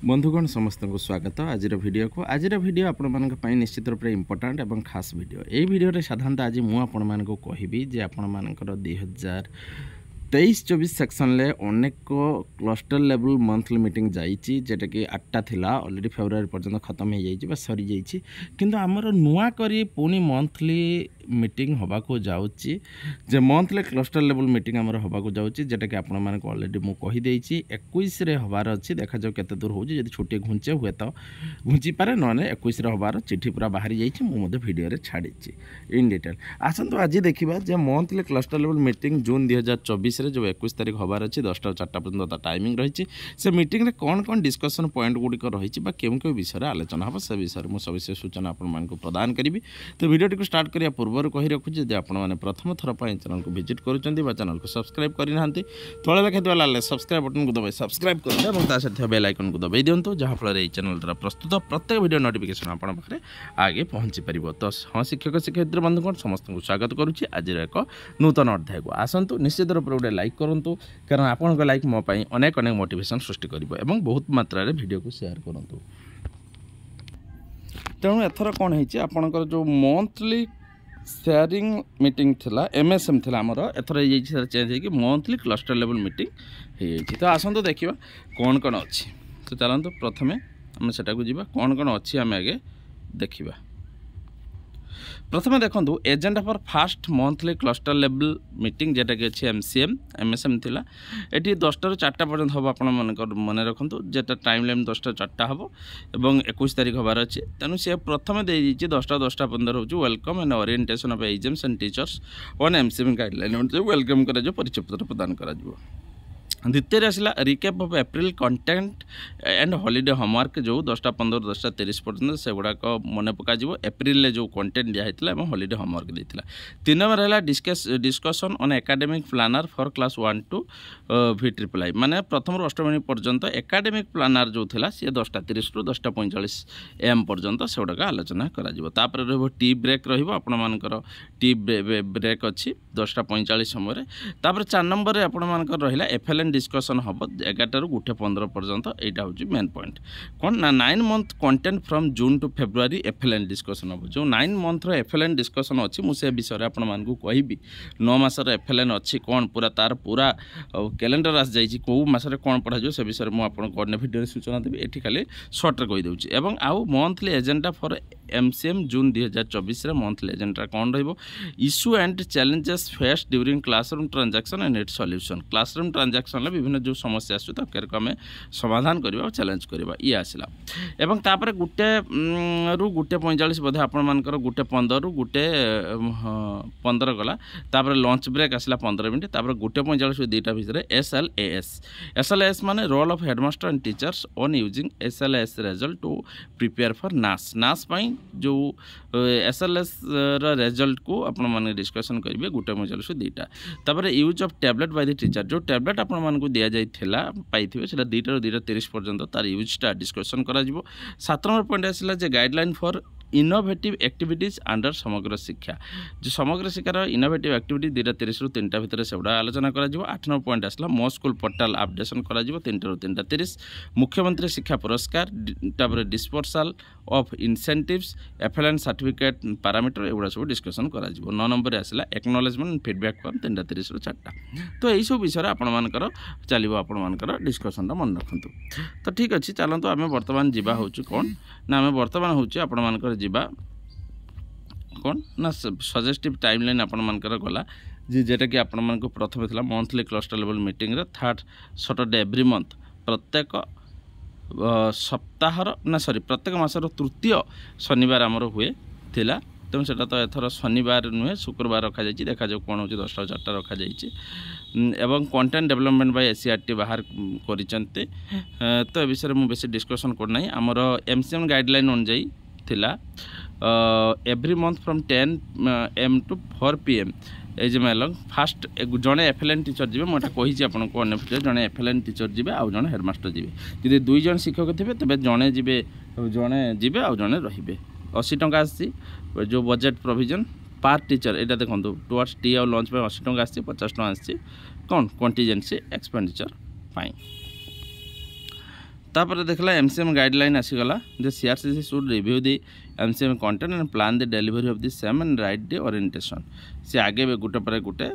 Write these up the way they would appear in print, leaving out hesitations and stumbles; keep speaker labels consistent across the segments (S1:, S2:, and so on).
S1: बंधुगण समस्त को स्वागत आज वीडियो को आज वीडियो आपण मानी निश्चित रूप से इंपोर्टाट और खास वीडियो यही वीडियो साधारणतः आज मुझे कहबी जे आपण मानकर 2023-24 सेक्शन ले अनेक क्लस्टर लेवल मंथली मीटिंग जाइए जेटा कि 8टा थिला ऑलरेडी फेब्रुआरी पर्यंत खत्म हो जाइए सरी जाइए किंतु आमर नुआ करी पुणी मंथली मीटिंग हवा को जाउची जे मंथली क्लस्टर लेवल मीटिंग आमर हवा को जाउची जेटा कि आपण माने ऑलरेडी मु कहि देइची 21 रे हबार अछि देखा जाउ केते दूर होउची जदि छोटे घुंचे हुए तो घुंची पारे नने 21 रे हबार चिठी पूरा बाहर जाइची मु मते वीडियो रे छाडिची इन डिटेल आसंतु आज देखिबा जे मंथली क्लस्टर लेवल मीटिंग जून 2024 रे जो 21 तारिख हबार अछि 10टा 4टा पर्यंत टाइमिंग रहिची से मीटिंग रे कोन डिस्कशन पॉइंट गुडी को रहिची बा केउ केउ विषय रे आलोचना हबा से विषय मु सविशेष सूचना आपण मान को प्रदान करिवि तो वीडियो को स्टार्ट करिया पूर्व कही रखुच्छे जब आपने प्रथम थर पर चैनल को विजिट करुँच चैनल को सब्सक्राइब करना तले लिखा लाल सब्सक्राइब बटन को दबाई सब्सक्राइब करें बेल आइकन को दबाई दिंतु जहाँफल ये चैनल द्वारा प्रस्तुत प्रत्येक वीडियो नोटिफिकेशन आपन पाखे आगे पहुँची पार तो हाँ शिक्षक शिक्षयित्री बंधुगण समस्त को स्वागत करुच्ची आज एक नूतन अध्याय को आसतु निश्चित रूप गोटे लाइक करूँ कारण आपंक लाइक मोपाई अनेक अनेक मोटिवेशन सृष्टि कर बहुत मात्रा वीडियो को शेयर करूँ तेणु एथर कौन है आपंकर जो मंथली शेयरिंग मीटिंग थिला एमएसएम थिला हमर एथर ये चेंज है कि मंथली क्लस्टर लेवल मीटिंग हो तो आसतु देखा कौन कौन अच्छी तो चलते प्रथमे आम सेटा को जीवा कौन अच्छी आम आगे देखा प्रथमे देखो agenda for first monthly cluster level meeting जेटा कि अच्छे एमसीएम एमएसएम थिला एटी 10टा 4टा पर्यंत हम आप मन रखु जेटा टाइम लाइन 10टा 4टा हम और 21 तारिख हबार अच्छे तेणु सी प्रथम दे 10टा 10टा 15 हूँ welcome and orientation of agents and teachers on MCM guideline welcome कर परिचय पत्र प्रदान कर द्वितीय आसला recap of April content and holiday homework जो 10टा 15 10टा 30 पर्यंत से गुड़ाक मन पक एप्रिल जो कंटेंट दिखाई और हॉलीडे होमवर्क देता 3 नंबर है discussion on academic planner for class 1 to VIII माने प्रथम अष्टम पर्यंत एकेडमिक प्लानर जो थिला सी 10टा 30 रु 10टा 45 AM पर्यंत से गुड़ाक आलोचना कर टी ब्रेक रही टी ब्रेक अच्छी 10टा 45 समय 4 नंबर रहा एफएलएन डिस्कसन हम 11टा 1:15 पर्यंत यहाँ हूँ मेन पॉइंट कौन ना 9 month content from June to February FLN discussion हम जो 9 मंथर एफएलएन डिस्कसन अच्छी मुझे विषय आप कहबी 9 मासर एफएलएन अच्छी कौन पूरा तार पूरा कैलेंडर आस जाइए कौ मसरे कौन पढ़ा से विषय मुझे अन्य वीडियो सूचना देवी ये खाली सर्ट्रे कहीदे और आउ monthly agenda for MCM June 2024 monthly agenda कौन issue and challenges face during classroom transaction and its solution classroom transaction विभिन्न जो समस्या आसू आम समाधान करवा चैलेंज करवा ये आसला एवं तापर गुटे रु 1:45 बोधे आपर गुटे 15 रु 1:15 गला तापर लंच ब्रेक आसला 15 मिनट तापर 1:45 2टा भितर एसएलएस माने role of headmaster and teachers on using SLS result to prepare for NAS पाई जो एसएलएस रिजल्ट को आपण माने डिस्कशन करेंगे 1:45 2टा तापर use of tablet by the teacher जो टैबलेट आपण मानकु दिया जाइथिला पाइथिबे सेटा 2टा रु 2:30 पर्यंत तार यूजटा डिस्कशन करा जिवो 7 नंबर पॉइंट आसला जे guideline for innovative activities under Samagra Shiksha जो समग्र शिक्षार इनोवेटिव एक्टिविटी 2:30 रु 3टा भितर से आलोचना करा जिवो 8 नंबर पॉइंट आसला मो स्कूल पोर्टाल अपडेशन करा जिवो 3टा रु 3:30 मुख्यमंत्री शिक्षा पुरस्कार तापर dispersal of incentives FLN certificate parameter एगुड़ा सब डिस्कशन करा जिवो 9 नंबर आसला एक्नॉलेजमेंट एंड फीडबैक फॉर्म 3:30 रु 4टा तो यही सब विषय आपण मानकर चलिबो आपण मानकर डिस्कशन मन रखंतु तो ठीक अछि चलंतु आमे वर्तमान जीवा होछु कोन ना आमे वर्तमान होछु आपण मानकर जीवा कौन ना सजेस्टिव टाइमलाइन आपण मानकर गला जेटा कि आपण मान प्रथम था मंथली क्लस्टर लेवल मीटिंग रे 3rd सैटरडे एवरी मंथ प्रत्येक सप्ताहर ना सॉरी प्रत्येक मासर तृतीय शनिवार आमर हुए थिला तेणु से तो एथर शनिवार नुहे शुक्रवार रखा जाइए देखा जाऊ कौन हो 10टा 4टा रखा जाइए एवं कंटेंट डेवलपमेंट बाय एसीआरटी बाहर करिसंते तो ए विषय में बेसी डिस्कशन करना आमर एमसीएम गाइडलाइन अनुଯାयी थिला every month from 10 AM to 4 PM एज मेलंग फास्ट जड़े एफएलएन टीचर जी मुझे कही आपको अन्य भितर जड़े एफएलएन टीचर जी आउ जड़े हेडमास्टर जी जब 2 जन शिक्षक थे तेज जड़े जी आउ जड़े रे 80 टंका आसी जो बजेट प्रोविजन पार टीचर यहाँ देखो टुवर्ड्स टी और लंच में 80 टंका आसी 50 टंका आसी कौन कंटीजेंसी एक्सपेंडिचर तापर देखला एमसीएम गाइडलाइन आसीगला जे CRCC should review the MCM content and plan the delivery of the same and write the orientation से आगे गोटे पर गोटे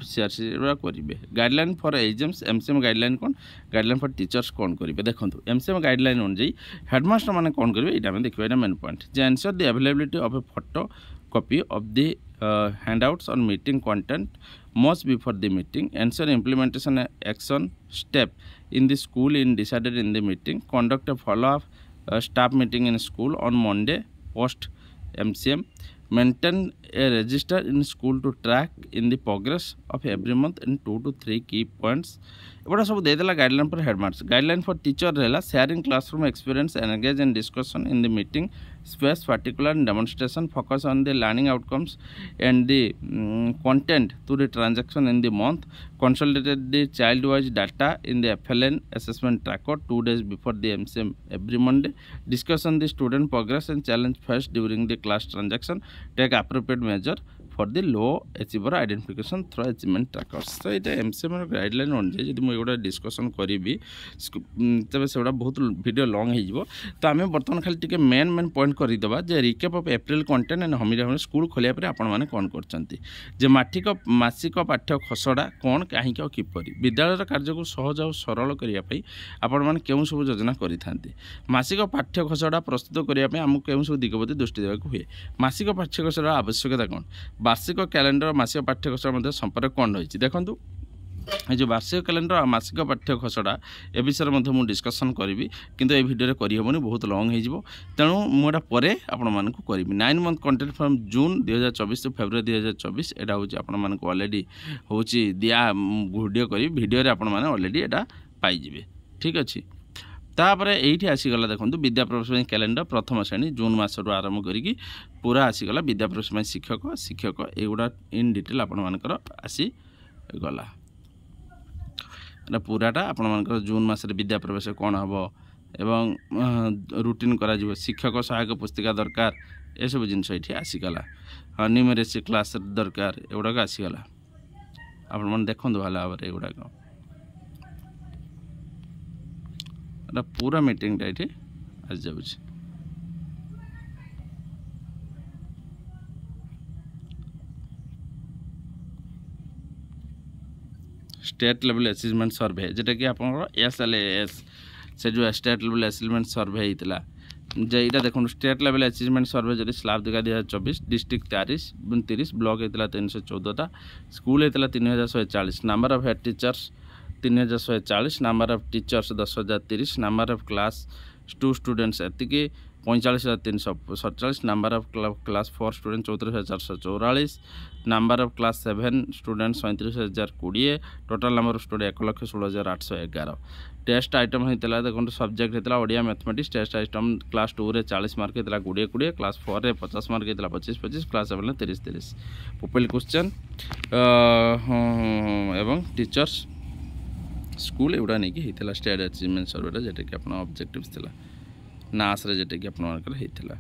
S1: सीआरसीसी करेंगे guideline for exams MCM guideline कौन गाइडलाइन फॉर टीचर्स कौन करेंगे देखो एमसीएम गाइडलाइन अनुଯାयी हेडमास्टर मैंने कौन करेंगे यहाँ देखिए यहाँ main point J ensure the availability of A photo copy of the handouts on meeting content must be for the meeting, ensure implementation action step in the school in decided in the meeting, conduct a follow-up staff meeting in school on Monday post MCM, maintain a register in school to track in the progress of every month in 2 to 3 key points. एवढा सब देदेला guideline for headmaster guideline for teacher रहा sharing classroom experience engage in discussion in the meeting space particular demonstration focus on the learning outcomes and the content to the transaction in the month consolidated the child wise data in the FLN assessment tracker 2 days before the MCM every Monday discussion the student progress and challenge faced during the class transaction take appropriate measure for the low achiever identification through achievement trackers तो ये MCM guideline अनुଯାयी जब मुझे discussion करी तेज से बहुत video long हो तो आम बर्तमान खाली टी मेन मेन पॉइंट करदेवा जे recap of April content and हमीरा स्कूल खोलिया पर आपण मैंने कौन कर मासिक पाठ्य खसड़ा कौन कहीं किपर विद्यालय कार्य को सहज और सरल करने आपण मैंने क्यों सब योजना करें मासिक पाठ्य खसड़ा प्रस्तुत करने आमको क्यों सब दिगप्रति दृष्टि देवाक हुए मासिक पाठ्य खसड़ा आवश्यकता कौन वार्षिक कैलेंडर मासिक पाठ्य खसड़ा मध्य संपर्क कौन रही देखो ये जो वार्षिक कैलेंडर और मासिक पाठ्य खसड़ा ए विषय में मुझे डिस्कसन करी किंतु ये वीडियो करहबनी बहुत लॉन्ग हो तेणु मुझे पर आपण करी 9 month content from June 2024 to February 2024 यहाँ हूँ आपण ऑलरेडी हूँ दिया वीडियो करी वीडियो आपण मैंने ऑलरेडी यहाँ पाइबे ठीक अच्छे तापर ये आसीगला देखो विद्या प्रवेश कैलेंडर प्रथम श्रेणी जून मसरू आरंभ करी पूरा आसीगला विद्या प्रवेश शिक्षक एगुड़ा इन डिटेल आपर आसीगला पूराटा आपण जून मसरे विद्या प्रवेश कौन हम एवं रूटीन करा शिक्षक सहायक पुस्तिका दरकार ये सब जिनस ये आसीगला न्यूमेरेसी क्लास दरकार एगुड़ाक आसीगला आपण देखो भल भाव एगुड़ाक पूरा मीटिंगटा ये आस जाऊँ स्टेट लेवल असेसमेंट सर्वे जोटा कि आप SLAS से जो स्टेट लेवल असेसमेंट सर्वे होता जेटा देखो स्टेट लेवल अचीवमेंट सर्वे जो स्लाब दिखा 2024 डिस्ट्रिक्ट 30 ब्लॉक होता 314 स्कूल होता 3140 number of head teachers 3140 number of teachers 10,030 number of class 2 students एति 45,347 number of class 4 student 34,444 number of class 7 student 37,020 total number of student 1,16,811 test item होता देखो subject होता Odia mathematics test item class 2 रे 40 mark होता 20 class 4 रे 50 mark होता 25 class 7 रे 30 pupil question एवं टीचर्स स्कूल एगुड़ा नहीं होता स्टेट अचीवमेंट सर्वेटा जोटा कि आप ऑब्जेक्टिव्स थिला नास रे जोटा कि आपनकर होता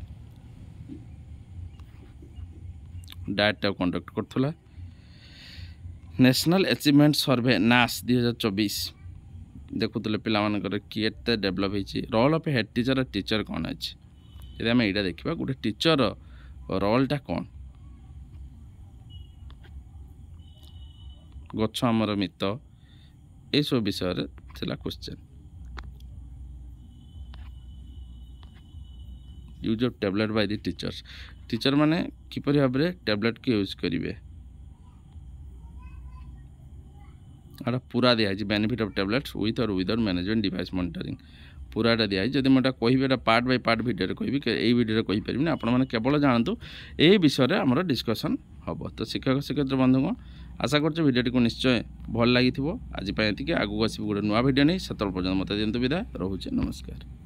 S1: डाटा कंडक्ट करथुला नेशनल अचीवमेंट सर्वे नास 2024 देखुले पिलामानकर किए डेभलप होती role of head teacher teacher कौन अच्छे यदि आम यहाँ देखा गोटे टीचर रोलटा कौन गछ आमर मित ये सब विषय थिला question use of tablet by the teachers teacher माने किपरि भाव में टैबलेट के यूज करेंगे आटा पूरा दिखाई बेनिफिट ऑफ टैबलेट्स विथ और विदाउट मैनेजमेंट डिवाइस मॉनिटरिंग पूराटा दिखाई जब मुझे कह पार्ट बाय पार्ट वीडियो कहि ये वीडियो कहीपरि आपण मैंने केवल जानतु ये विषय आमर डिस्कसन हम तो शिक्षक शिक्षक बंधुगण आशा कर वीडियो को निश्चय भल लगी आज आगे आसो गोटे नुआ वीडियो नहीं से पर्यटन मत दिंतु विदाय रोचे नमस्कार।